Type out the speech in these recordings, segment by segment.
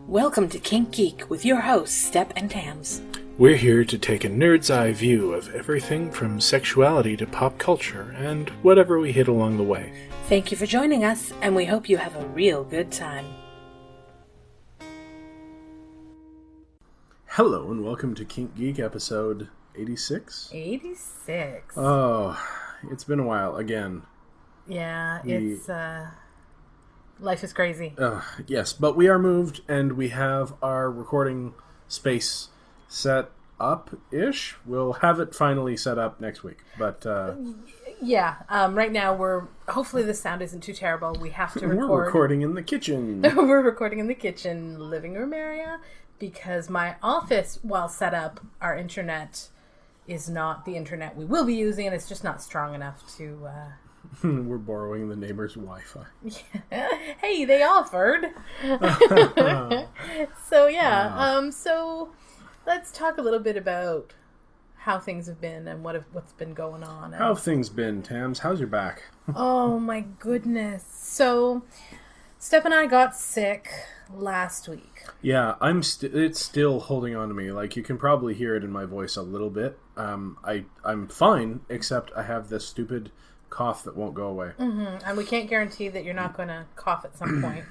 Welcome to Kink Geek with your hosts, Step and Tams. We're here to take a nerd's eye view of everything from sexuality to pop culture and whatever we hit along the way. Thank you for joining us, and we hope you have a real good time. Hello, and welcome to Kink Geek episode 86? 86. Oh, it's been a while again. Yeah, it's, life is crazy. Yes, but we are moved, and we have our recording space set up-ish. We'll have it finally set up next week, but... right now hopefully the sound isn't too terrible. We have to record. We're recording in the kitchen. We're recording in the kitchen, living room area, because my office, while set up, our internet is not the internet we will be using, and it's just not strong enough to... We're borrowing the neighbor's Wi-Fi. Hey, they offered. So let's talk a little bit about how things have been and what's been going on. How have things been, Tams? How's your back? Oh my goodness. So Steph and I got sick last week. Yeah, it's still holding on to me. Like, you can probably hear it in my voice a little bit. I'm fine, except I have this stupid cough that won't go away. Mm-hmm. And we can't guarantee that you're not going to cough at some point.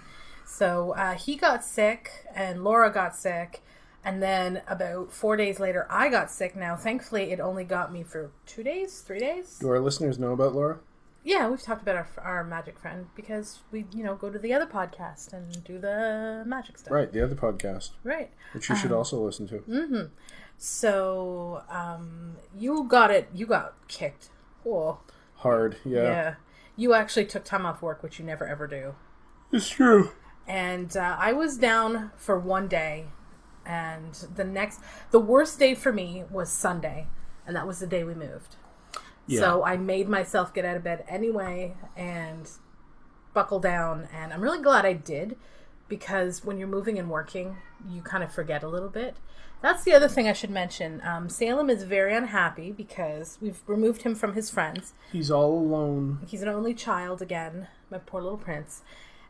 So he got sick and Laura got sick. And then about 4 days later, I got sick. Now, thankfully, it only got me for 2 days, 3 days. Do our listeners know about Laura? Yeah, we've talked about our magic friend because we, go to the other podcast and do the magic stuff. Right, the other podcast. Right. Which you should also listen to. Mm-hmm. So, you got kicked. Oh. Hard, yeah. Yeah. You actually took time off work, which you never ever do. It's true. And I was down for 1 day. And the worst day for me was Sunday. And that was the day we moved. Yeah. So I made myself get out of bed anyway and buckle down. And I'm really glad I did. Because when you're moving and working, you kind of forget a little bit. That's the other thing I should mention. Salem is very unhappy because we've removed him from his friends. He's all alone. He's an only child again, my poor little prince.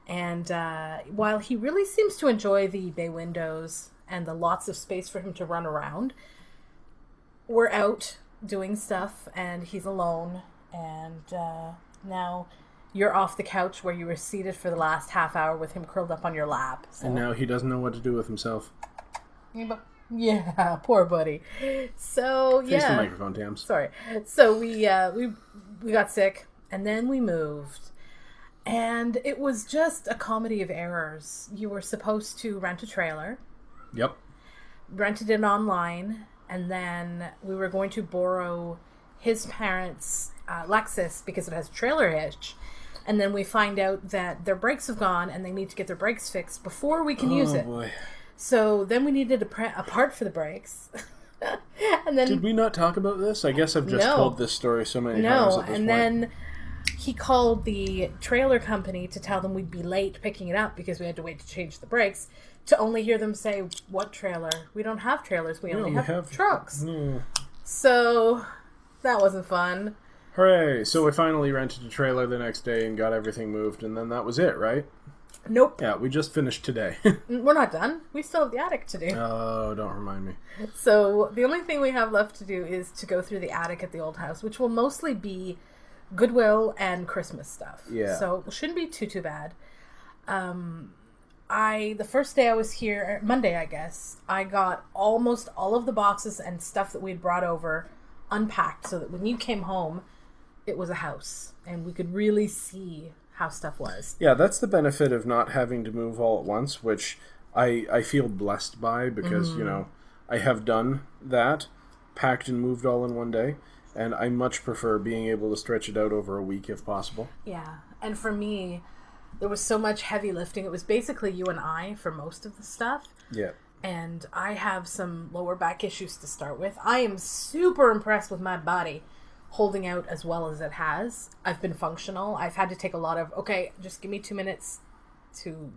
And while he really seems to enjoy the bay windows and the lots of space for him to run around, we're out doing stuff and he's alone. And now you're off the couch where you were seated for the last half hour with him curled up on your lap. So. And now he doesn't know what to do with himself. Yeah, poor buddy. So, Face the microphone, Tams. Sorry. So we got sick, and then we moved. And it was just a comedy of errors. You were supposed to rent a trailer. Yep. Rented it online, and then we were going to borrow his parents' Lexus because it has a trailer hitch. And then we find out that their brakes have gone, and they need to get their brakes fixed before we can use it. Oh, boy. So then we needed a part for the brakes. And then, did we not talk about this? I guess I've just told this story so many times at this point. Then he called the trailer company to tell them we'd be late picking it up because we had to wait to change the brakes, to only hear them say, "What trailer? We don't have trailers. We only have trucks." So that wasn't fun. Hooray. So we finally rented a trailer the next day and got everything moved, and then that was it, right? Nope. Yeah, we just finished today. We're not done. We still have the attic to do. Oh, don't remind me. So the only thing we have left to do is to go through the attic at the old house, which will mostly be Goodwill and Christmas stuff. Yeah. So it shouldn't be too bad. The first day I was here, Monday I guess, I got almost all of the boxes and stuff that we had brought over unpacked so that when you came home, it was a house and we could really see how stuff was. Yeah, that's the benefit of not having to move all at once, which I feel blessed by because, I have done that, packed and moved all in one day, and I much prefer being able to stretch it out over a week if possible. Yeah, and for me, there was so much heavy lifting. It was basically you and I for most of the stuff. Yeah. And I have some lower back issues to start with. I am super impressed with my body holding out as well as it has. I've been functional. I've had to take a lot of, just give me 2 minutes to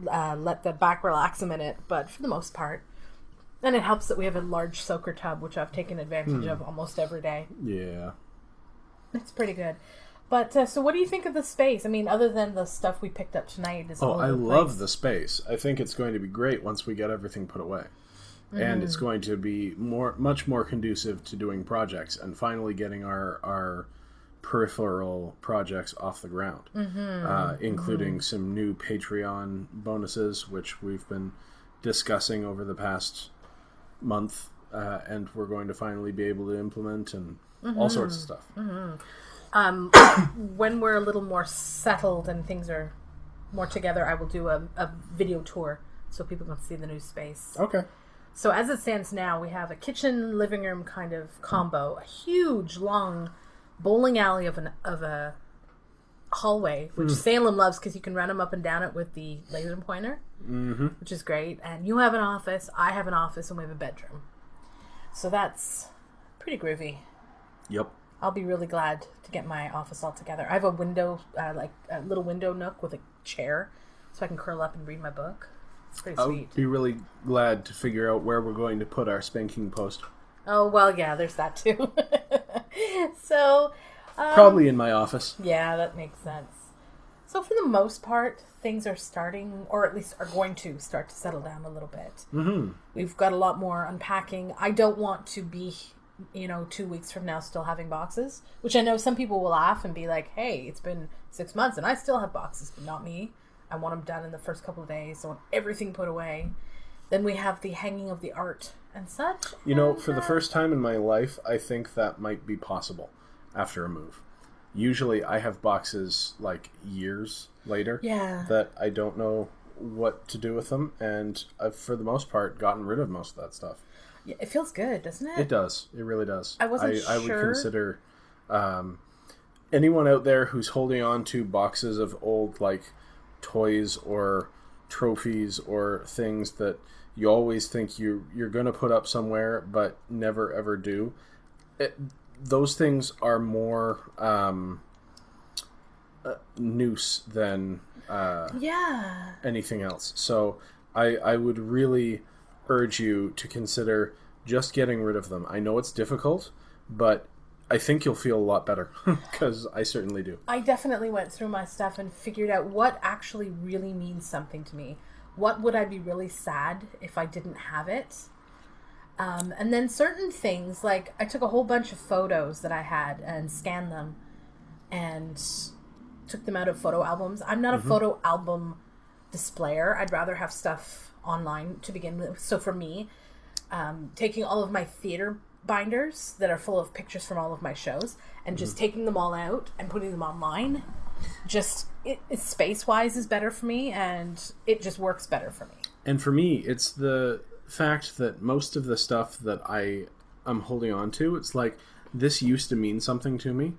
let the back relax a minute, but for the most part. And it helps that we have a large soaker tub, which I've taken advantage of almost every day. Yeah. It's pretty good. But, so what do you think of the space? I mean, other than the stuff we picked up tonight. I love the space. I think it's going to be great once we get everything put away. And it's going to be much more conducive to doing projects and finally getting our peripheral projects off the ground, including some new Patreon bonuses, which we've been discussing over the past month, and we're going to finally be able to implement and all sorts of stuff. When we're a little more settled and things are more together, I will do a video tour so people can see the new space. Okay. So as it stands now, we have a kitchen, living room kind of combo, a huge, long bowling alley of a hallway, which Salem loves because you can run them up and down it with the laser pointer, which is great. And you have an office, I have an office, and we have a bedroom. So that's pretty groovy. Yep. I'll be really glad to get my office all together. I have a window, like a little window nook with a chair, so I can curl up and read my book. It's pretty sweet. I'll be really glad to figure out where we're going to put our spanking post. Oh, well, yeah, there's that too. So... probably in my office. Yeah, that makes sense. So for the most part, things are starting, or at least are going to start to settle down a little bit. We've got a lot more unpacking. I don't want to be... 2 weeks from now still having boxes, which I know some people will laugh and be like, hey, it's been 6 months and I still have boxes, but not me. I want them done in the first couple of days. I want everything put away. Then we have the hanging of the art and such. For the first time in my life, I think that might be possible after a move. Usually I have boxes like years later that I don't know what to do with them, and I've, for the most part, gotten rid of most of that stuff. Yeah, it feels good, doesn't it? It does. It really does. I wasn't sure. I would consider anyone out there who's holding on to boxes of old, like, toys or trophies or things that you always think you're going to put up somewhere but never ever do. Those things are more noose than anything else. So I would really urge you to consider just getting rid of them. I know it's difficult, but I think you'll feel a lot better, because I certainly do. I definitely went through my stuff and figured out what actually really means something to me. What would I be really sad if I didn't have it? And then certain things, like I took a whole bunch of photos that I had and scanned them and took them out of photo albums. I'm not a photo album displayer. I'd rather have stuff online to begin with. So for me, taking all of my theater binders that are full of pictures from all of my shows and just taking them all out and putting them online, just it space-wise is better for me, and it just works better for me. And for me, it's the fact that most of the stuff that I'm holding on to, it's like, this used to mean something to me,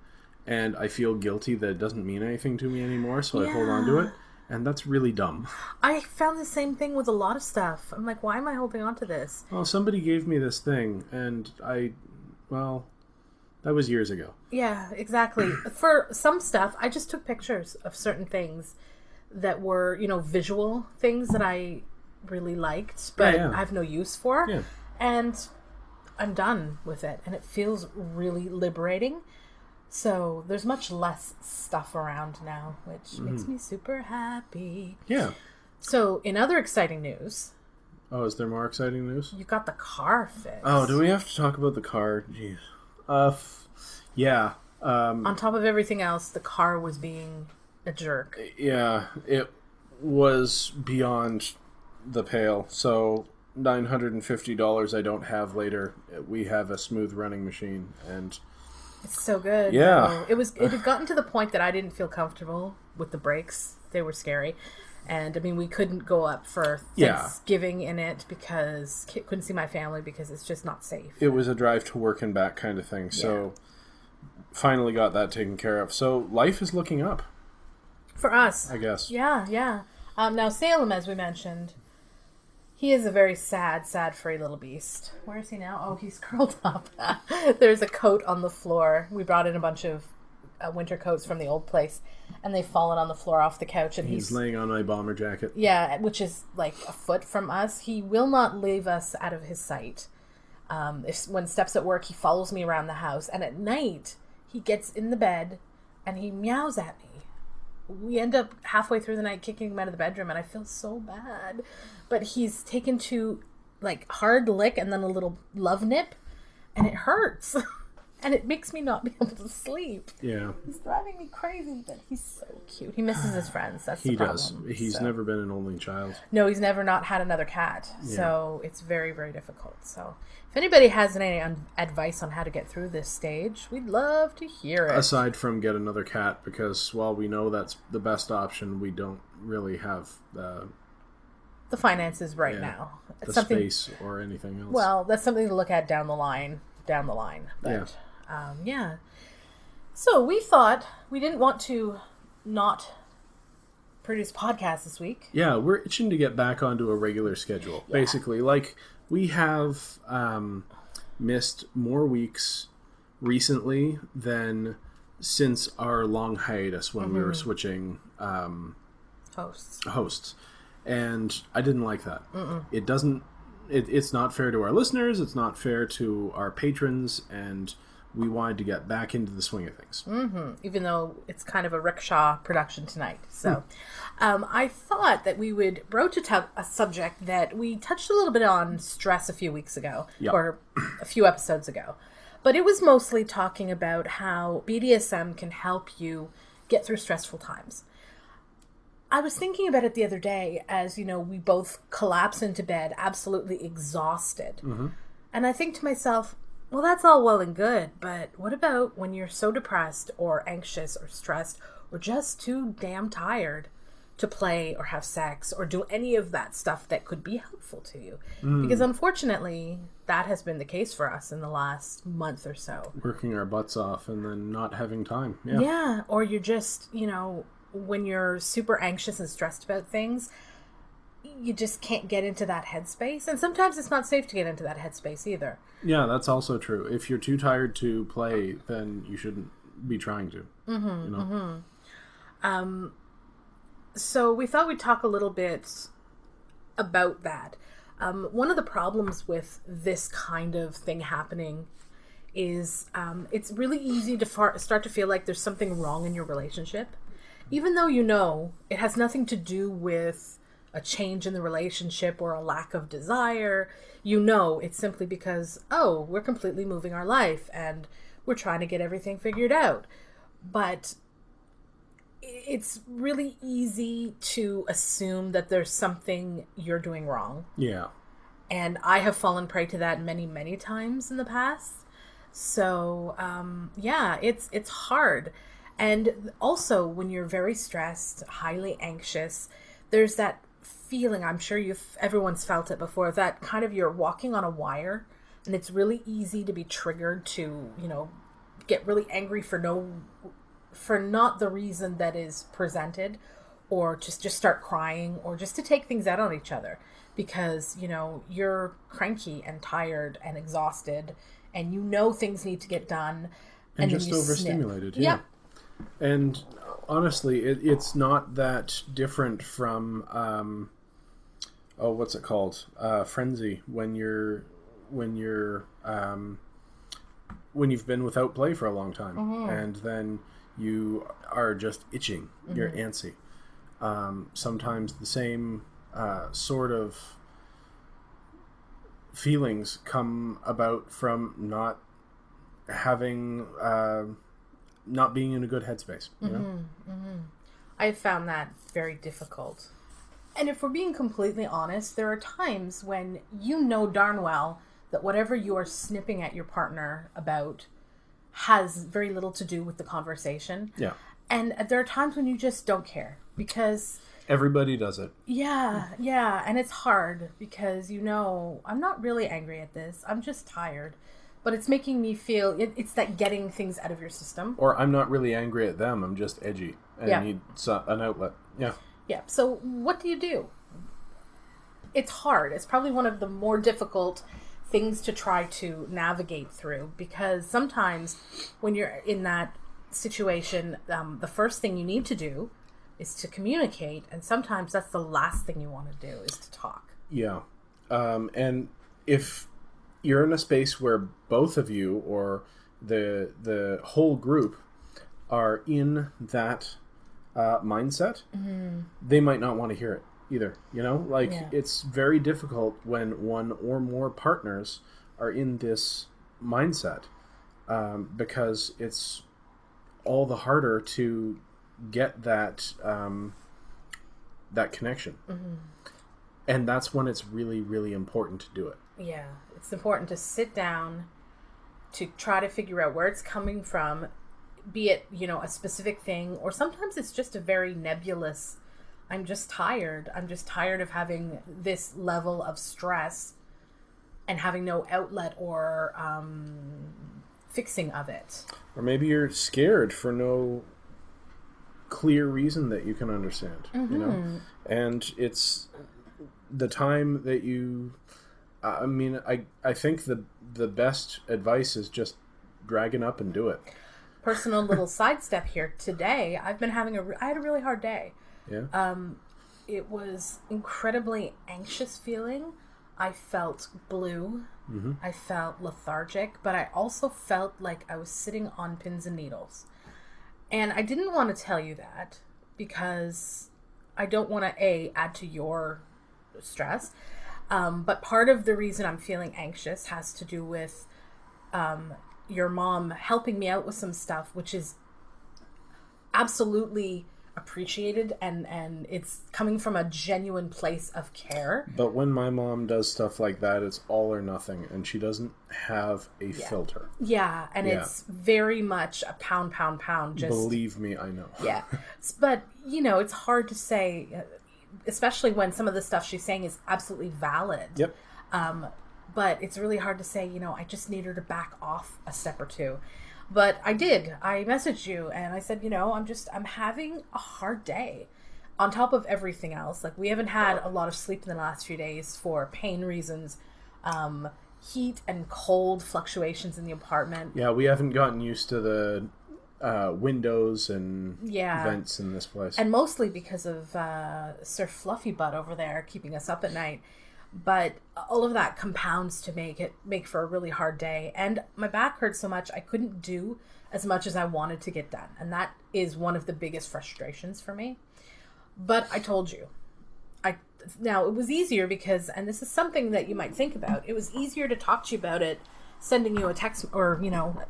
and I feel guilty that it doesn't mean anything to me anymore, so I hold on to it. And that's really dumb. I found the same thing with a lot of stuff. I'm like, why am I holding on to this? Well, somebody gave me this thing, and that was years ago. Yeah, exactly. For some stuff, I just took pictures of certain things that were, visual things that I really liked, but I have no use for. Yeah. And I'm done with it, and it feels really liberating. So there's much less stuff around now, which makes me super happy. Yeah. So in other exciting news... Oh, is there more exciting news? You got the car fixed. Oh, do we have to talk about the car? Jeez. Yeah. On top of everything else, the car was being a jerk. Yeah, it was beyond the pale. So $950 I don't have later. We have a smooth running machine, and... It's so good. Yeah. It had gotten to the point that I didn't feel comfortable with the brakes. They were scary. And, we couldn't go up for Thanksgiving in it because couldn't see my family because it's just not safe. It was a drive to work and back kind of thing. So, finally got that taken care of. So, life is looking up. For us. I guess. Yeah. Now, Salem, as we mentioned... He is a very sad, furry little beast. Where is he now? Oh, he's curled up. There's a coat on the floor. We brought in a bunch of winter coats from the old place, and they've fallen on the floor off the couch. And he's laying on my bomber jacket. Yeah, which is like a foot from us. He will not leave us out of his sight. When Steph's at work, he follows me around the house, and at night, he gets in the bed and he meows at me. We end up halfway through the night kicking him out of the bedroom, and I feel so bad. But he's taken to, like, hard lick and then a little love nip, and it hurts. And it makes me not be able to sleep. Yeah. He's driving me crazy, but he's so cute. He misses his friends. That's the He problem. does. He's never been an only child. No, he's never not had another cat. Yeah. So it's very, very difficult. So if anybody has any advice on how to get through this stage, we'd love to hear it. Aside from get another cat, because while we know that's the best option, we don't really have the finances right now. The space or anything else. Well, that's something to look at down the line. But, yeah. So we thought we didn't want to not produce podcasts this week. Yeah, we're itching to get back onto a regular schedule. Yeah. Basically, like, we have missed more weeks recently than since our long hiatus when we were switching hosts. And I didn't like that. It doesn't... It's not fair to our listeners. It's not fair to our patrons, and we wanted to get back into the swing of things. Even though it's kind of a rickshaw production tonight. So I thought that we would broach a subject that we touched a little bit on stress a few weeks ago, or a few episodes ago. But it was mostly talking about how BDSM can help you get through stressful times. I was thinking about it the other day as, we both collapse into bed absolutely exhausted. And I think to myself, well, that's all well and good, but what about when you're so depressed or anxious or stressed or just too damn tired to play or have sex or do any of that stuff that could be helpful to you? Because unfortunately, that has been the case for us in the last month or so. Working our butts off and then not having time. Yeah, or you're just, when you're super anxious and stressed about things, you just can't get into that headspace. And sometimes it's not safe to get into that headspace either. Yeah, that's also true. If you're too tired to play, then you shouldn't be trying to. So we thought we'd talk a little bit about that. One of the problems with this kind of thing happening is it's really easy to start to feel like there's something wrong in your relationship. Even though it has nothing to do with a change in the relationship or a lack of desire, it's simply because, we're completely moving our life and we're trying to get everything figured out. But it's really easy to assume that there's something you're doing wrong. Yeah. And I have fallen prey to that many, many times in the past. So, it's hard. And also, when you're very stressed, highly anxious, there's that feeling, I'm sure everyone's felt it before, that kind of you're walking on a wire, and it's really easy to be triggered to, get really angry for not the reason that is presented, or just start crying, or just to take things out on each other, because, you're cranky and tired and exhausted, and things need to get done. And just overstimulated, yeah. And honestly, it's not that different from, what's it called? Frenzy, when you've been without play for a long time, and then you are just itching, you're antsy. Sometimes the same sort of feelings come about from not having... not being in a good headspace. I've found that very difficult. And if we're being completely honest, there are times when darn well that whatever you are snipping at your partner about has very little to do with the conversation. Yeah. And there are times when you just don't care, because... Everybody does it. Yeah. And it's hard because, I'm not really angry at this. I'm just tired. But it's making me feel, it's that getting things out of your system. Or I'm not really angry at them, I'm just edgy and need an outlet. Yeah. Yeah, so what do you do? It's hard. It's probably one of the more difficult things to try to navigate through, because sometimes when you're in that situation, the first thing you need to do is to communicate, and sometimes that's the last thing you want to do, is to talk. Yeah. And if... you're in a space where both of you or the whole group are in that mindset, they might not want to hear it either. You know, like it's very difficult when one or more partners are in this mindset, because it's all the harder to get that that connection. And that's when it's really, really important to do it. Yeah, it's important to sit down, to try to figure out where it's coming from, be it, you know, a specific thing, or sometimes it's just a very nebulous, I'm just tired of having this level of stress and having no outlet or fixing of it. Or maybe you're scared for no clear reason that you can understand, you know? And it's the time that you... I mean, I think the best advice is just dragging up and do it. Personal little sidestep here. Today, I've been having I had a really hard day. Yeah. It was incredibly anxious feeling. I felt blue. I felt lethargic, but I also felt like I was sitting on pins and needles. And I didn't want to tell you that because I don't want to, add to your stress. But part of the reason I'm feeling anxious has to do with your mom helping me out with some stuff, which is absolutely appreciated, and it's coming from a genuine place of care. But when my mom does stuff like that, it's all or nothing, and she doesn't have a filter. Yeah, and it's very much a pound. Just believe me, I know. Yeah, but you know, it's hard to say, especially when some of the stuff she's saying is absolutely valid. Yep. But it's really hard to say, you know, I just need her to back off a step or two. But I did. I messaged you and I said, you know, I'm having a hard day on top of everything else. Like, we haven't had a lot of sleep in the last few days for pain reasons, heat and cold fluctuations in the apartment. Yeah, we haven't gotten used to the windows and vents in this place. And mostly because of Sir Fluffy Butt over there keeping us up at night. But all of that compounds to make for a really hard day. And my back hurt so much I couldn't do as much as I wanted to get done. And that is one of the biggest frustrations for me. But I told you. Now, it was easier because, and this is something that you might think about, it was easier to talk to you about it sending you a text or, you know,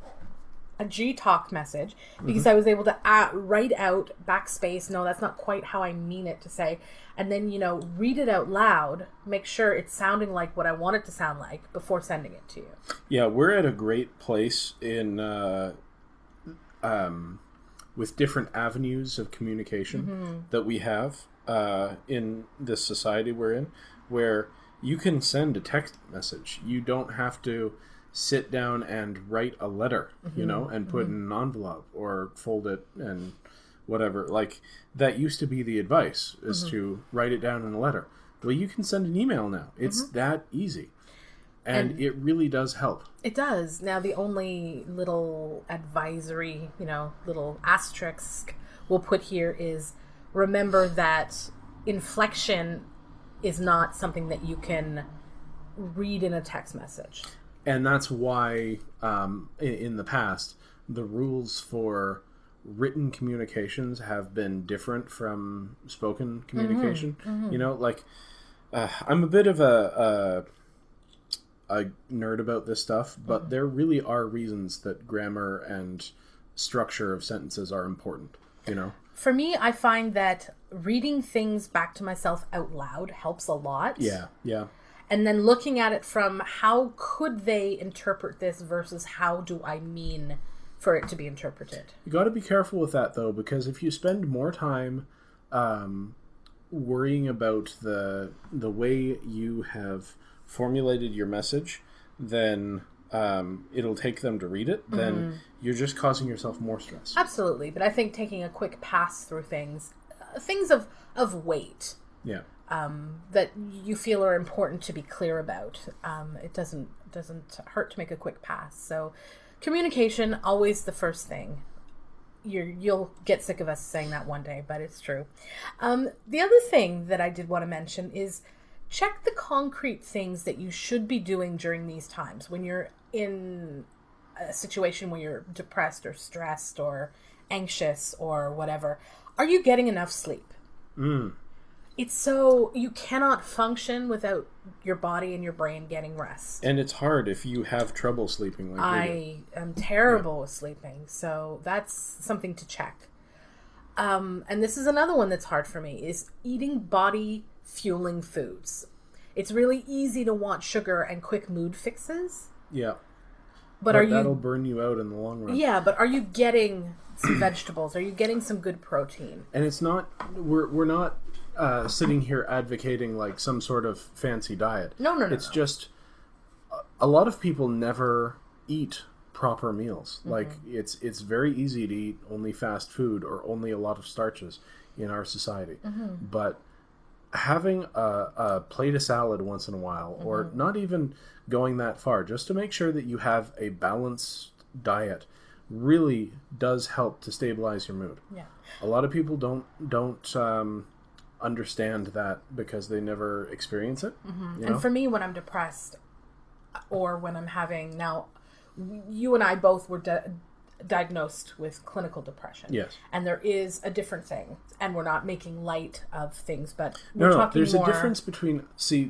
a G-Talk message, because I was able to write out backspace. No, that's not quite how I mean it to say. And then, you know, read it out loud, make sure it's sounding like what I want it to sound like before sending it to you. Yeah, we're at a great place in with different avenues of communication that we have in this society we're in, where you can send a text message. You don't have to sit down and write a letter, you know, and put in an envelope or fold it and whatever. Like, that used to be the advice, is to write it down in a letter. Well, you can send an email now. It's that easy. And it really does help. It does. Now, the only little advisory, you know, little asterisk we'll put here is, remember that inflection is not something that you can read in a text message. And that's why, in the past, the rules for written communications have been different from spoken communication. You know, like, I'm a bit of a nerd about this stuff, but there really are reasons that grammar and structure of sentences are important, you know? For me, I find that reading things back to myself out loud helps a lot. Yeah. And then looking at it from how could they interpret this versus how do I mean for it to be interpreted. You got to be careful with that, though, because if you spend more time worrying about the way you have formulated your message, then it'll take them to read it, then you're just causing yourself more stress. Absolutely. But I think taking a quick pass through things of weight. Yeah. That you feel are important to be clear about. It doesn't hurt to make a quick pass. So communication, always the first thing. You'll get sick of us saying that one day, but it's true. The other thing that I did want to mention is check the concrete things that you should be doing during these times when you're in a situation where you're depressed or stressed or anxious or whatever, are you getting enough sleep? It's so, you cannot function without your body and your brain getting rest. And it's hard if you have trouble sleeping. Like I am terrible with sleeping, so that's something to check. And this is another one that's hard for me, is eating body fueling foods. It's really easy to want sugar and quick mood fixes. Yeah. But that'll burn you out in the long run. Yeah, but are you getting some vegetables? Are you getting some good protein? And it's not, we're not sitting here advocating like some sort of fancy diet. No. It's just, a lot of people never eat proper meals. Like, it's very easy to eat only fast food or only a lot of starches in our society. But having a plate of salad once in a while, or not even going that far, just to make sure that you have a balanced diet, really does help to stabilize your mood. Yeah. A lot of people don't understand that because they never experience it. You know? And for me, when I'm depressed, or when I'm having, now, you and I both were diagnosed with clinical depression. Yes. And there is a different thing, and we're not making light of things, but no, there's a difference between,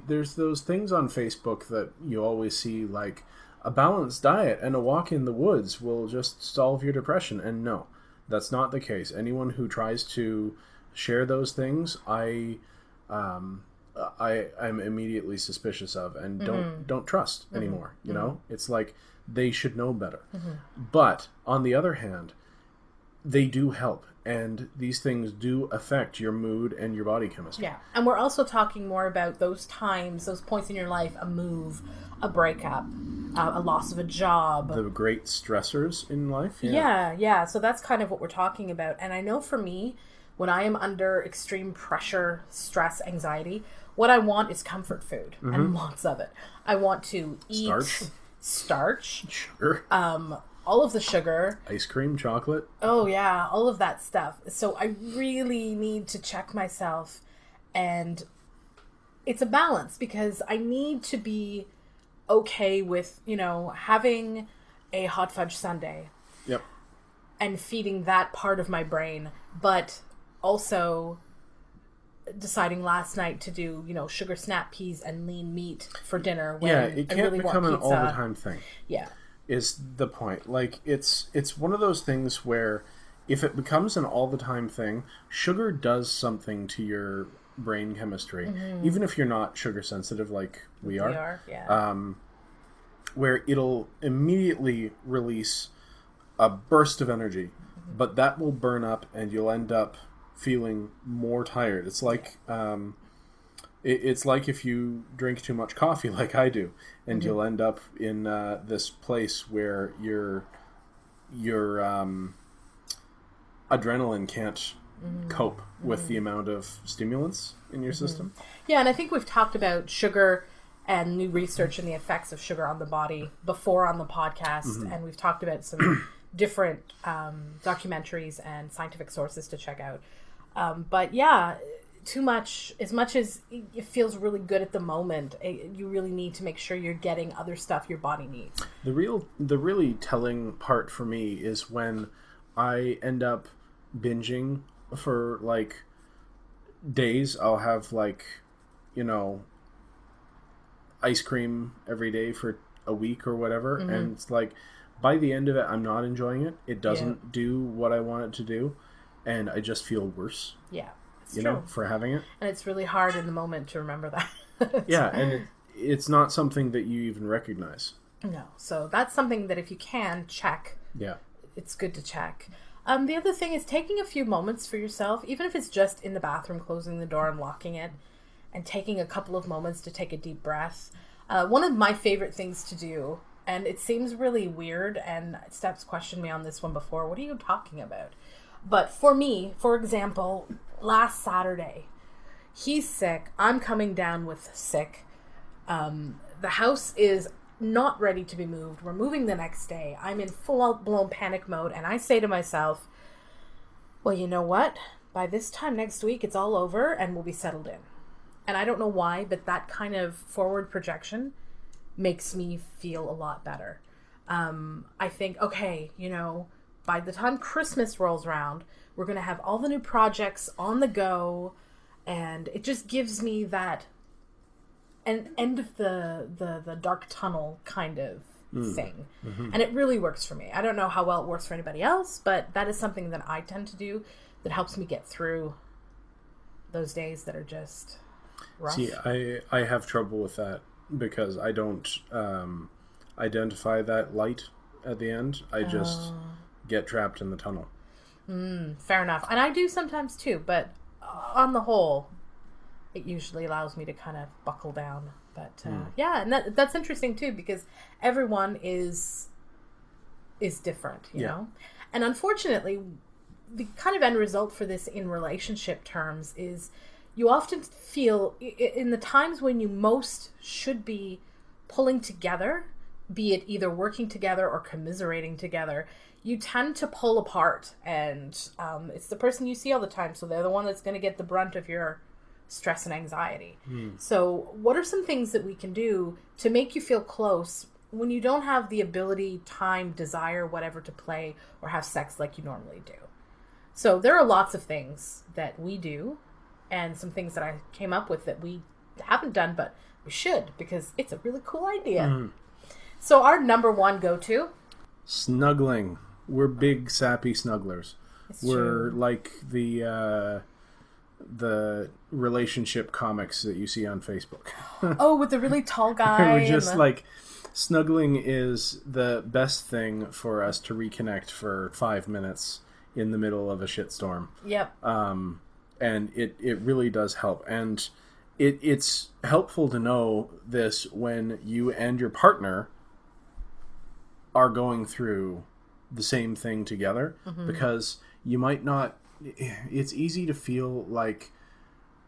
there's those things on Facebook that you always see, like, a balanced diet and a walk in the woods will just solve your depression. And no, that's not the case. Anyone who tries to share those things, I'm immediately suspicious of and don't trust anymore. You know, it's like they should know better. But on the other hand, they do help, and these things do affect your mood and your body chemistry. Yeah, and we're also talking more about those times, those points in your life, a move, a breakup, a loss of a job. The great stressors in life. Yeah. So that's kind of what we're talking about. And I know for me, when I am under extreme pressure, stress, anxiety, what I want is comfort food, and lots of it. I want to eat starch, sugar, all of the sugar, ice cream, chocolate. Oh yeah, all of that stuff. So I really need to check myself, and it's a balance, because I need to be okay with, having a hot fudge sundae. Yep. And feeding that part of my brain, but also deciding last night to do, sugar snap peas and lean meat for dinner. When it can't really become an all the time thing. Yeah. Is the point. Like, it's one of those things where if it becomes an all the time thing, sugar does something to your brain chemistry, even if you're not sugar sensitive like we are. We are, yeah. Where it'll immediately release a burst of energy, but that will burn up and you'll end up feeling more tired. It's like it's like if you drink too much coffee like I do, and you'll end up in this place where your adrenaline can't cope with the amount of stimulants in your system. Yeah, and I think we've talked about sugar and new research and the effects of sugar on the body before on the podcast, and we've talked about some different documentaries and scientific sources to check out. But yeah, too much, as much as it feels really good at the moment, you really need to make sure you're getting other stuff your body needs. The really telling part for me is when I end up binging for like days. I'll have ice cream every day for a week or whatever, and it's like by the end of it I'm not enjoying it. It doesn't do what I want it to do, and I just feel worse. Yeah, you know, for having it. And it's really hard in the moment to remember that. Yeah, and it's not something that you even recognize. No, so that's something that if you can check, it's good to check. The other thing is taking a few moments for yourself, even if it's just in the bathroom, closing the door and locking it, and taking a couple of moments to take a deep breath. One of my favorite things to do, and it seems really weird, and Steph's questioned me on this one before, what are you talking about? But for me, for example, last Saturday, he's sick, I'm coming down with sick, the house is not ready to be moved, we're moving the next day, I'm in full-blown panic mode, and I say to myself, well, you know what? By this time next week, it's all over, and we'll be settled in. And I don't know why, but that kind of forward projection makes me feel a lot better. I think, okay, by the time Christmas rolls around, we're going to have all the new projects on the go, and it just gives me that an end of the dark tunnel kind of thing. Mm-hmm. And it really works for me. I don't know how well it works for anybody else, but that is something that I tend to do that helps me get through those days that are just rough. See, I have trouble with that because I don't identify that light at the end. I just get trapped in the tunnel. Fair enough. And I do sometimes too, but on the whole, it usually allows me to kind of buckle down. But yeah, and that's interesting too, because everyone is different, you know? And unfortunately, the kind of end result for this in relationship terms is you often feel in the times when you most should be pulling together, be it either working together or commiserating together, you tend to pull apart, and it's the person you see all the time, so they're the one that's going to get the brunt of your stress and anxiety. So what are some things that we can do to make you feel close when you don't have the ability, time, desire, whatever, to play or have sex like you normally do? So there are lots of things that we do, and some things that I came up with that we haven't done, but we should, because it's a really cool idea. So our number one go-to? Snuggling. We're big, sappy snugglers. We're true. like the relationship comics that you see on Facebook. Oh, with the really tall guy. We're just like, snuggling is the best thing for us to reconnect for 5 minutes in the middle of a shitstorm. Yep. And it really does help. And it's helpful to know this when you and your partner are going through the same thing together, because you might not, it's easy to feel like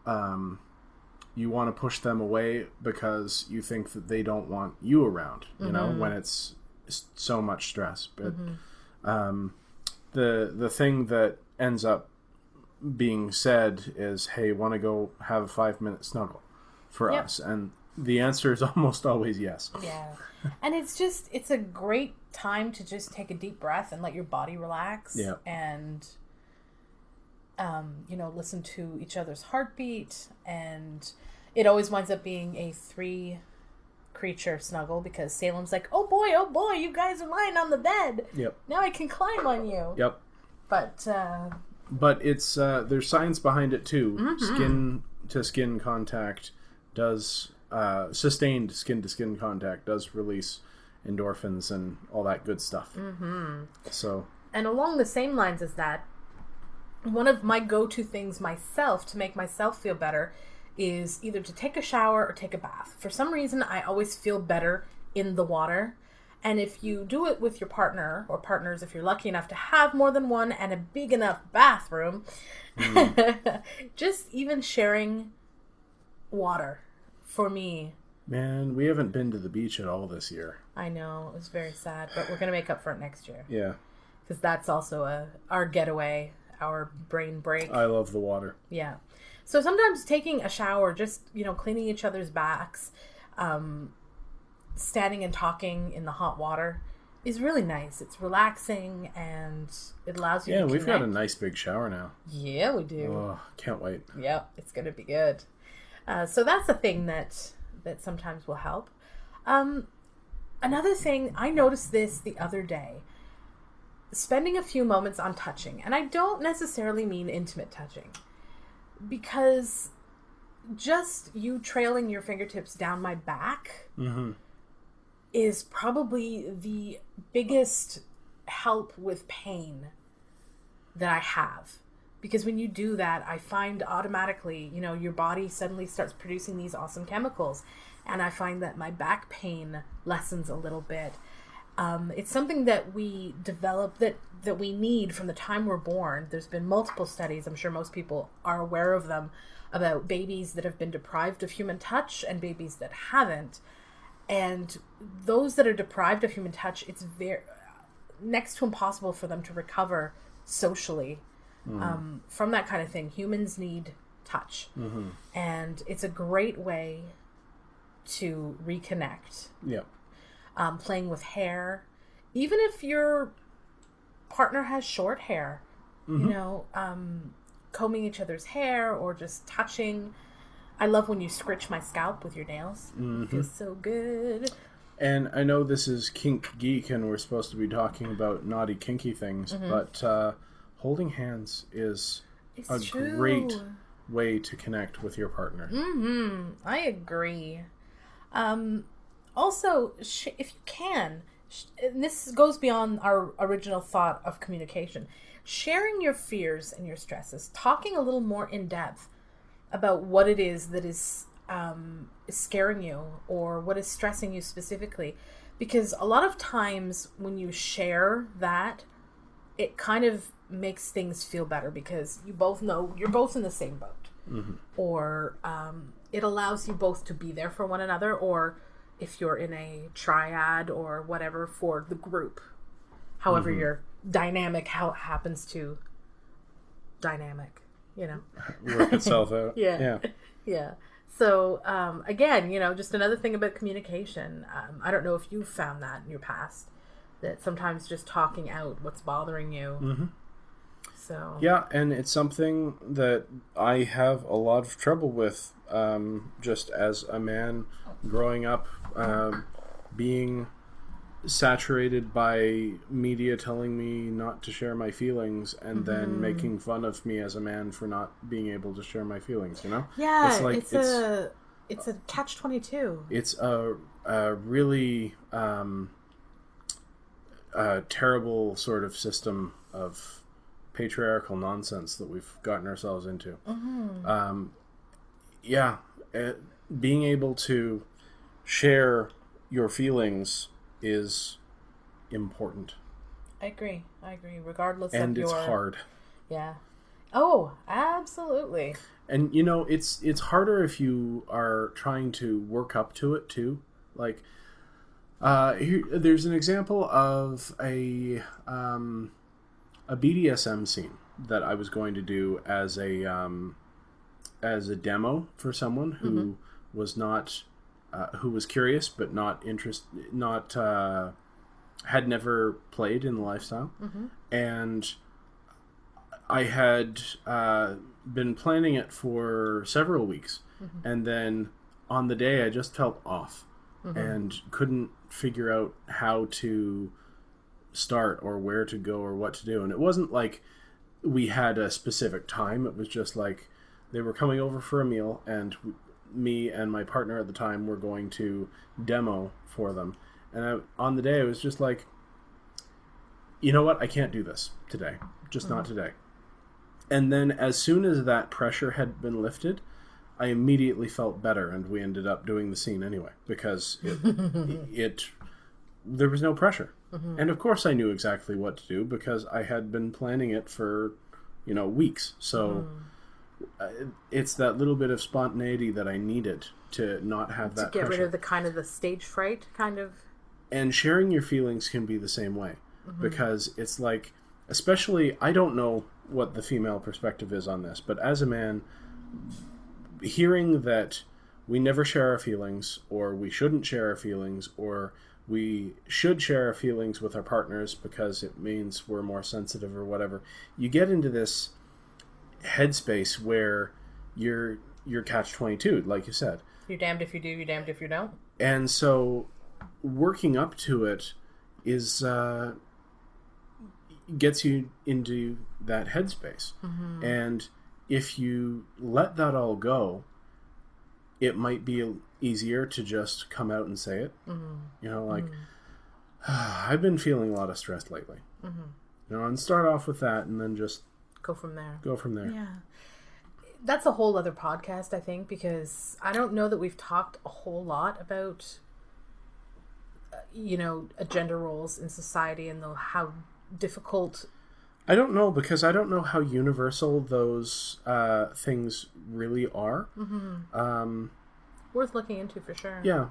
you want to push them away because you think that they don't want you around, you know, when it's so much stress. But the thing that ends up being said is, hey, want to go have a 5-minute snuggle for us? And the answer is almost always yes. Yeah. And it's a great time to just take a deep breath and let your body relax. Yeah. And, listen to each other's heartbeat. And it always winds up being a 3-creature snuggle, because Salem's like, oh boy, you guys are lying on the bed. Yep. Now I can climb on you. Yep. But it's there's science behind it too. Skin to skin contact does sustained skin to skin contact does release endorphins and all that good stuff. So, and along the same lines as that, one of my go-to things myself to make myself feel better is either to take a shower or take a bath. For some reason, I always feel better in the water. And if you do it with your partner or partners, if you're lucky enough to have more than one and a big enough bathroom, just even sharing water for me. Man, we haven't been to the beach at all this year. I know, it was very sad, but we're going to make up for it next year. Yeah. Because that's also our getaway, our brain break. I love the water. Yeah. So sometimes taking a shower, just, cleaning each other's backs, standing and talking in the hot water is really nice. It's relaxing, and it allows you to connect. Yeah, we've got a nice big shower now. Yeah, we do. Oh, can't wait. Yep, it's going to be good. So that's a thing that sometimes will help. Another thing, I noticed this the other day. Spending a few moments on touching. And I don't necessarily mean intimate touching. Because just you trailing your fingertips down my back is probably the biggest help with pain that I have. Because when you do that, I find automatically, your body suddenly starts producing these awesome chemicals. And I find that my back pain lessens a little bit. It's something that we develop, that we need from the time we're born. There's been multiple studies, I'm sure most people are aware of them, about babies that have been deprived of human touch and babies that haven't. And those that are deprived of human touch, it's very next to impossible for them to recover socially from that kind of thing. Humans need touch. And it's a great way to reconnect. Yep. Playing with hair. Even if you're partner has short hair, Mm-hmm. you know, combing each other's hair or just touching. I love when you scritch my scalp with your nails. Mm-hmm. It feels so good. And I know this is Kink Geek, and we're supposed to be talking about naughty, kinky things, but holding hands is True. great way to connect with your partner. Mm-hmm. I agree. Also, if you can, and this goes beyond our original thought of communication, sharing your fears and your stresses, talking a little more in depth about what it is that is scaring you or what is stressing you specifically. Because a lot of times when you share that, it kind of makes things feel better because you both know you're both in the same boat. Mm-hmm. Or it allows you both to be there for one another, or if you're in a triad or whatever for the group, however your dynamic, how it happens to dynamic, you know, work itself out. Yeah. So again, you know, just another thing about communication. I don't know if you've found that in your past, that sometimes just talking out what's bothering you. Mm-hmm. So yeah, and it's something that I have a lot of trouble with, just as a man growing up, being saturated by media telling me not to share my feelings and then making fun of me as a man for not being able to share my feelings, you know? Yeah, it's a catch-22. It's a really terrible sort of system of patriarchal nonsense that we've gotten ourselves into. Being able to share your feelings is important. I agree. Regardless and of it's your... hard. Yeah. Oh, absolutely. And you know, it's harder if you are trying to work up to it too. Like, there's an example of a BDSM scene that I was going to do as a demo for someone who was not who was curious but not had never played in the lifestyle, and I had been planning it for several weeks, and then on the day I just felt off and couldn't figure out how to start or where to go or what to do. And it wasn't like we had a specific time. It was just like they were coming over for a meal, and me and my partner at the time were going to demo for them. And on the day, I was just like, you know what? I can't do this today. Just not today. And then as soon as that pressure had been lifted, I immediately felt better, and we ended up doing the scene anyway because there was no pressure. And of course I knew exactly what to do because I had been planning it for, weeks. So it's that little bit of spontaneity that I needed to not have that pressure. To get rid of the kind of the stage fright kind of. And sharing your feelings can be the same way because it's like, especially, I don't know what the female perspective is on this, but as a man, hearing that we never share our feelings, or we shouldn't share our feelings, or we should share our feelings with our partners because it means we're more sensitive or whatever, you get into this headspace where you're catch-22, like you said. You're damned if you do, you're damned if you don't. And so working up to it is gets you into that headspace. And if you let that all go, it might be easier to just come out and say it. I've been feeling a lot of stress lately. And start off with that and then just go from there. Yeah. That's a whole other podcast, I think, because I don't know that we've talked a whole lot about gender roles in society and how difficult. I don't know, because I don't know how universal those things really are. Worth looking into for sure. Yeah.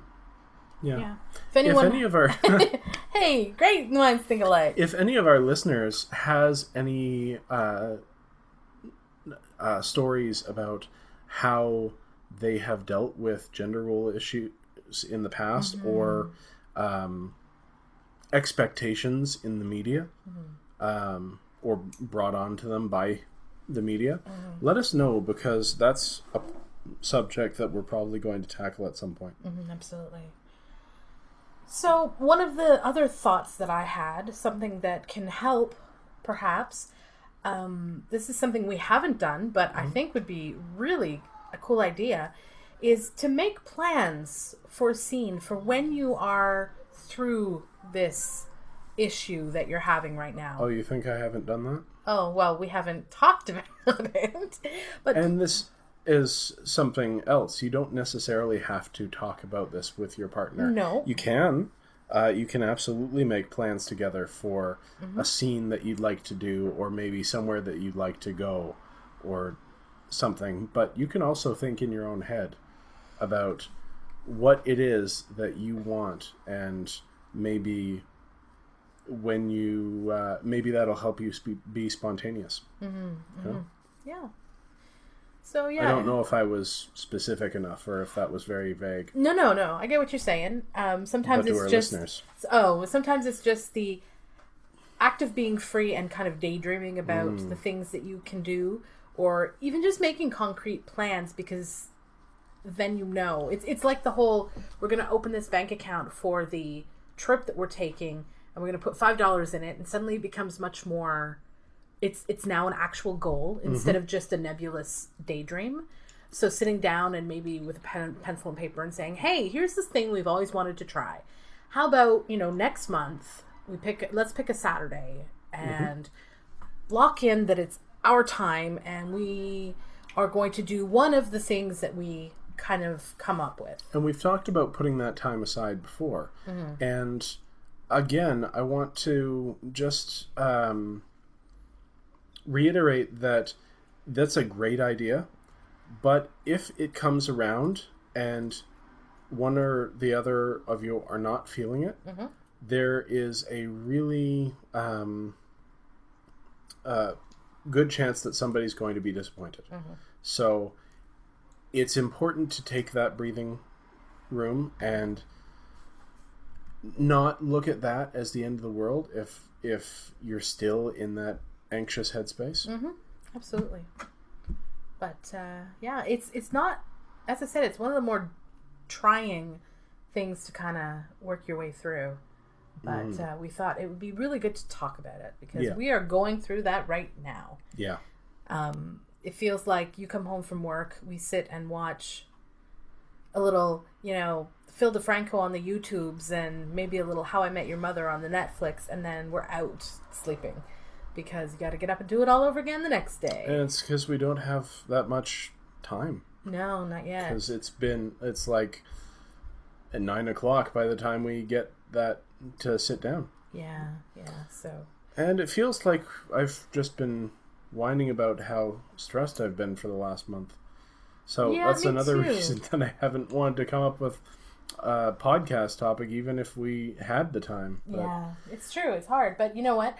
If any of our hey, great minds think alike. If any of our listeners has any stories about how they have dealt with gender role issues in the past or expectations in the media, or brought on to them by the media, let us know, because that's a subject that we're probably going to tackle at some point. Absolutely. So one of the other thoughts that I had, something that can help, perhaps, this is something we haven't done, but I think would be really a cool idea, is to make plans foreseen for when you are through this issue that you're having right now. Oh, you think I haven't done that? Oh, well, we haven't talked about it. And this is something else. You don't necessarily have to talk about this with your partner. No. You can. You can absolutely make plans together for a scene that you'd like to do, or maybe somewhere that you'd like to go, or something. But you can also think in your own head about what it is that you want, and maybe when you maybe that'll help you be spontaneous. Yeah. So yeah, I don't know if I was specific enough, or if that was very vague. No. I get what you're saying. Sometimes But to it's our just listeners. sometimes it's just the act of being free and kind of daydreaming about the things that you can do, or even just making concrete plans, because then you know. It's like the whole, we're going to open this bank account for the trip that we're taking, and we're going to put $5 in it, and suddenly it becomes much more. It's now an actual goal instead of just a nebulous daydream. So sitting down and maybe with a pencil and paper and saying, hey, here's this thing we've always wanted to try. How about, next month let's pick a Saturday and block in that it's our time, and we are going to do one of the things that we kind of come up with. And we've talked about putting that time aside before. And again, I want to just reiterate that that's a great idea, but if it comes around and one or the other of you are not feeling it, there is a really good chance that somebody's going to be disappointed. So it's important to take that breathing room and not look at that as the end of the world if you're still in that anxious headspace. Absolutely. But yeah, it's not, as I said, it's one of the more trying things to kind of work your way through. But we thought it would be really good to talk about it, because we are going through that right now. Yeah. It feels like you come home from work, we sit and watch a little, Phil DeFranco on the YouTubes, and maybe a little How I Met Your Mother on the Netflix, and then we're out sleeping, because you got to get up and do it all over again the next day. And it's because we don't have that much time. No, not yet. Because it's like at 9 o'clock by the time we get that to sit down. Yeah, so. And it feels like I've just been whining about how stressed I've been for the last month. So that's another reason that I haven't wanted to come up with a podcast topic, even if we had the time. But yeah, it's true. It's hard. But you know what?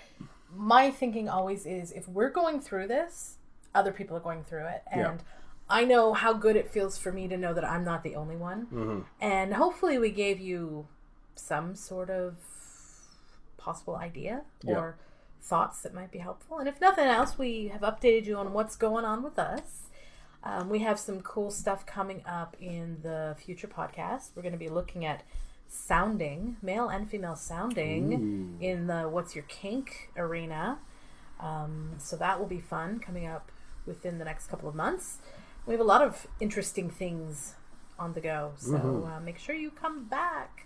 My thinking always is, if we're going through this, other people are going through it. And I know how good it feels for me to know that I'm not the only one. And hopefully we gave you some sort of possible idea or thoughts that might be helpful. And if nothing else, we have updated you on what's going on with us. We have some cool stuff coming up in the future podcast. We're going to be looking at sounding, male and female sounding in the What's Your Kink arena. So that will be fun, coming up within the next couple of months. We have a lot of interesting things on the go. So make sure you come back,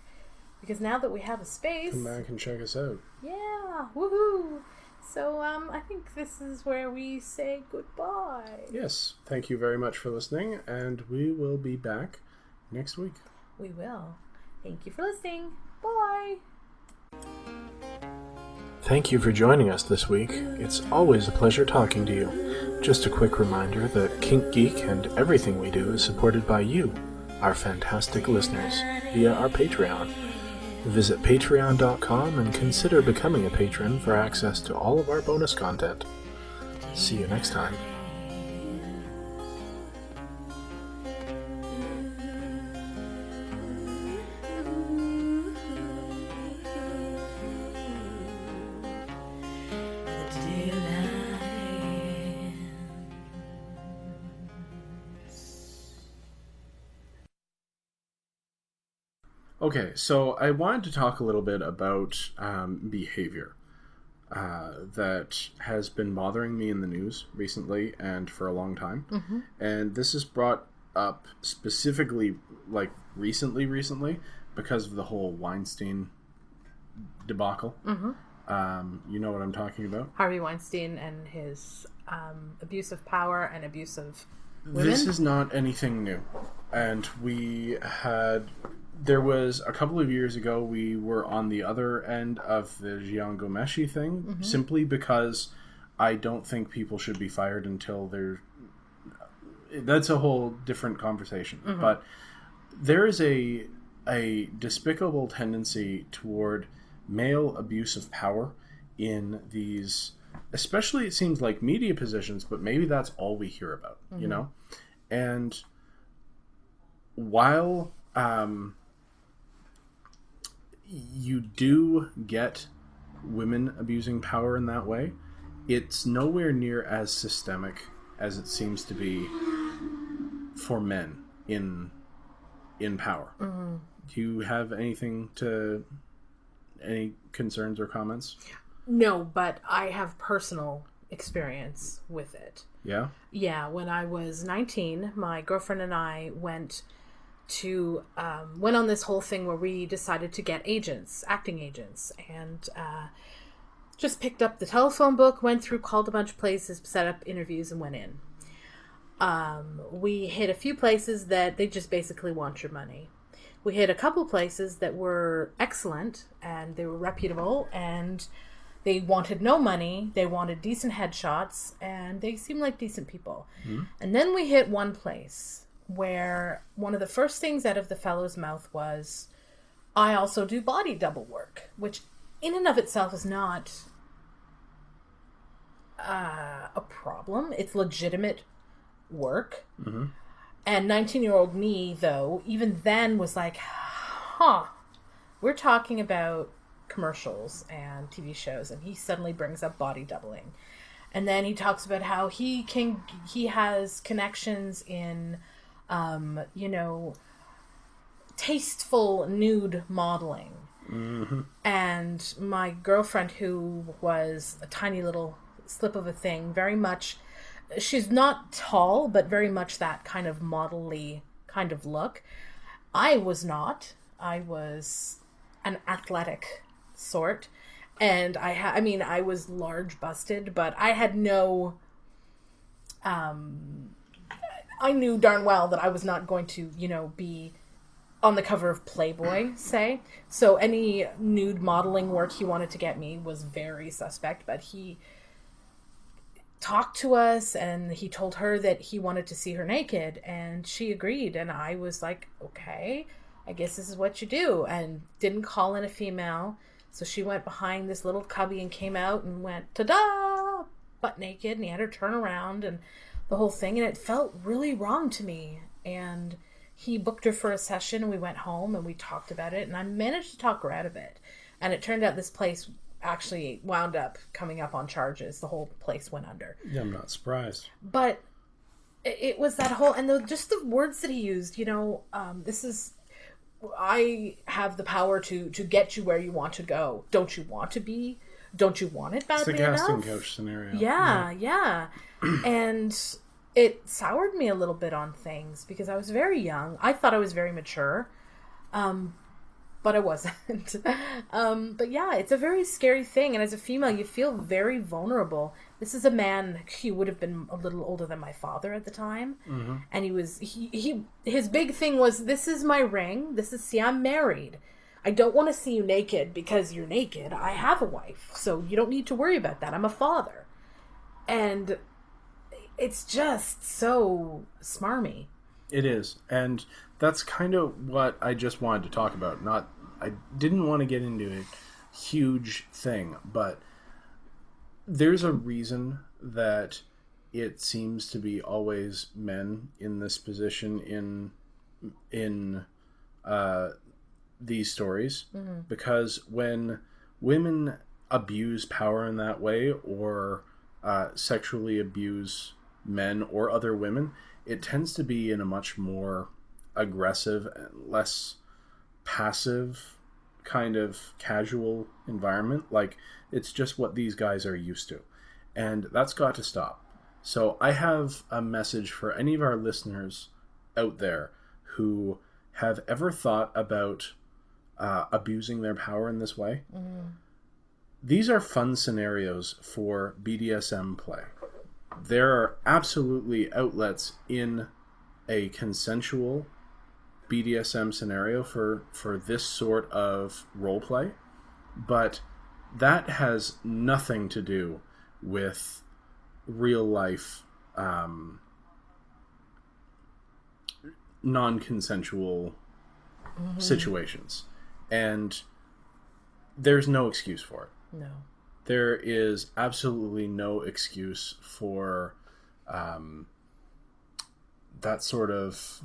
because now that we have a space, come back and check us out. Yeah, woohoo! So I think this is where we say goodbye. Yes, thank you very much for listening, and we will be back next week. We will. Thank you for listening. Bye. Thank you for joining us this week. It's always a pleasure talking to you. Just a quick reminder that Kink Geek and everything we do is supported by you, our fantastic listeners, via our Patreon. Visit patreon.com and consider becoming a patron for access to all of our bonus content. See you next time. Okay, so I wanted to talk a little bit about behavior that has been bothering me in the news recently and for a long time. Mm-hmm. And this is brought up specifically, like, recently, because of the whole Weinstein debacle. Mm-hmm. You know what I'm talking about? Harvey Weinstein and his abuse of power and abuse of women. This is not anything new. And there was a couple of years ago, we were on the other end of the Jian Ghomeshi thing, simply because I don't think people should be fired until they're... That's a whole different conversation. Mm-hmm. But there is a despicable tendency toward male abuse of power in these, especially it seems like media positions, but maybe that's all we hear about, you know? And while you do get women abusing power in that way, it's nowhere near as systemic as it seems to be for men in power. Mm-hmm. Do you have any concerns or comments? No, but I have personal experience with it. Yeah? Yeah, when I was 19, my girlfriend and I went on this whole thing where we decided to get acting agents, and just picked up the telephone book, went through, called a bunch of places, set up interviews, and went in. We hit a few places that they just basically want your money. We hit a couple places that were excellent, and they were reputable, and they wanted no money, they wanted decent headshots, and they seemed like decent people. Mm-hmm. And then we hit one place where one of the first things out of the fellow's mouth was, I also do body double work, which in and of itself is not a problem. It's legitimate work. Mm-hmm. And 19-year-old me, though, even then was like, we're talking about commercials and TV shows, and he suddenly brings up body doubling. And then he talks about how he has connections in, tasteful nude modeling. Mm-hmm. And my girlfriend, who was a tiny little slip of a thing, very much... She's not tall, but very much that kind of model-y kind of look. I was not. I was an athletic sort. And I was large busted, but I had no... I knew darn well that I was not going to, be on the cover of Playboy, say. So any nude modeling work he wanted to get me was very suspect, but he... talked to us, and he told her that he wanted to see her naked, and she agreed, and I was like, okay, I guess this is what you do, and didn't call in a female, so she went behind this little cubby and came out and went, ta-da, butt naked, and he had her turn around and the whole thing, and it felt really wrong to me, and he booked her for a session, and we went home, and we talked about it, and I managed to talk her out of it, and it turned out this place actually wound up coming up on charges. The whole place went under. Yeah, I'm not surprised. But it was that whole, and just the words that he used, I have the power to get you where you want to go. Don't you want it badly enough? It's the casting couch scenario. Yeah. And it soured me a little bit on things because I was very young. I thought I was very mature. But I wasn't. But yeah, it's a very scary thing. And as a female, you feel very vulnerable. This is a man, he would have been a little older than my father at the time. Mm-hmm. And his big thing was, this is my ring. See, I'm married. I don't want to see you naked because you're naked. I have a wife. So you don't need to worry about that. I'm a father. And it's just so smarmy. It is. And that's kind of what I just wanted to talk about. I didn't want to get into a huge thing, but there's a reason that it seems to be always men in this position in these stories. Mm-hmm. Because when women abuse power in that way, or sexually abuse men or other women, it tends to be in a much more aggressive and less passive kind of casual environment. Like, it's just what these guys are used to. And that's got to stop. So I have a message for any of our listeners out there who have ever thought about abusing their power in this way. These are fun scenarios for BDSM play. There are absolutely outlets in a consensual BDSM scenario for this sort of role play, but that has nothing to do with real life non-consensual situations, and there's no excuse for it. No. There is absolutely no excuse for that sort of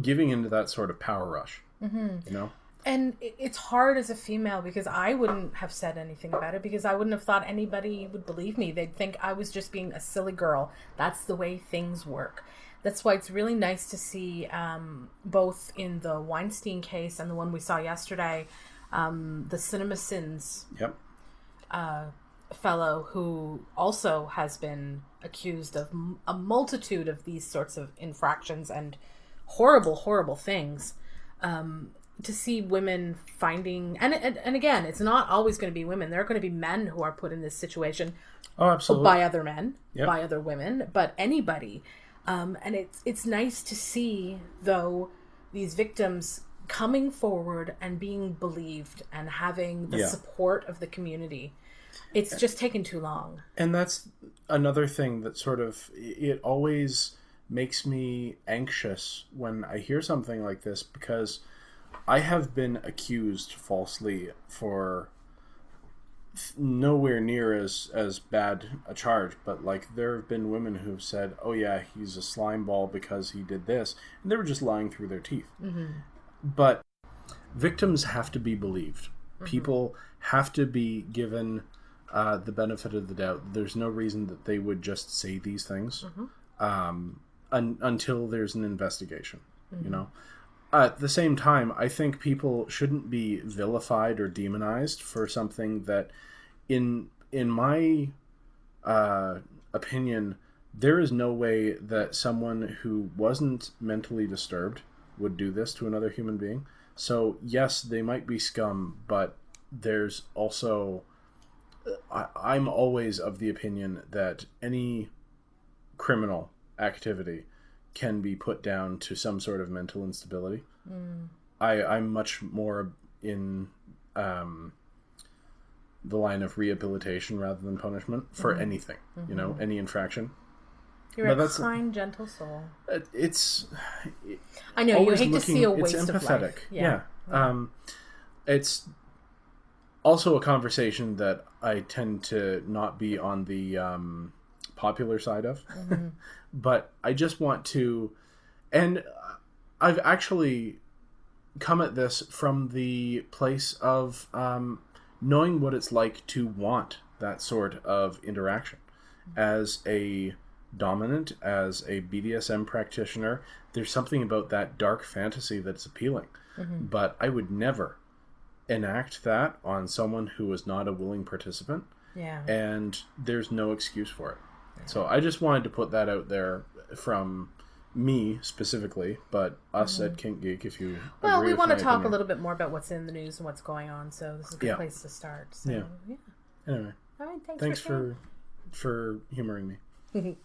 giving into that sort of power rush, you know? And it's hard as a female because I wouldn't have said anything about it because I wouldn't have thought anybody would believe me. They'd think I was just being a silly girl. That's the way things work. That's why it's really nice to see both in the Weinstein case and the one we saw yesterday, the Cinema Sins fellow who also has been accused of a multitude of these sorts of infractions and horrible, horrible things. To see women finding, and again, it's not always going to be women. There are going to be men who are put in this situation, by other men, by other women, but anybody. And it's nice to see, though, these victims coming forward and being believed and having the support of the community. It's just taken too long. And that's another thing that sort of, it always makes me anxious when I hear something like this, because I have been accused falsely for nowhere near as bad a charge, but like there have been women who've said, oh yeah, he's a slime ball because he did this, and they were just lying through their teeth. But victims have to be believed. People have to be given the benefit of the doubt. There's no reason that they would just say these things until there's an investigation, you know? At the same time, I think people shouldn't be vilified or demonized for something that, in my opinion, there is no way that someone who wasn't mentally disturbed would do this to another human being. So, yes, they might be scum, but there's also... I'm always of the opinion that any criminal activity can be put down to some sort of mental instability. I'm much more in the line of rehabilitation rather than punishment for anything, you know, any infraction. You're a kind, gentle soul. I know, you hate to see a waste of life. Yeah. It's also a conversation that I tend to not be on the popular side of. But I just want to... And I've actually come at this from the place of knowing what it's like to want that sort of interaction. As a dominant, as a BDSM practitioner, there's something about that dark fantasy that's appealing. But I would never enact that on someone who was not a willing participant. And there's no excuse for it. So I just wanted to put that out there from me specifically, but us at Kink Geek, if you Well, we want to talk a little bit more about what's in the news and what's going on, so this is a good place to start. So, Anyway. All right, thanks for humoring me.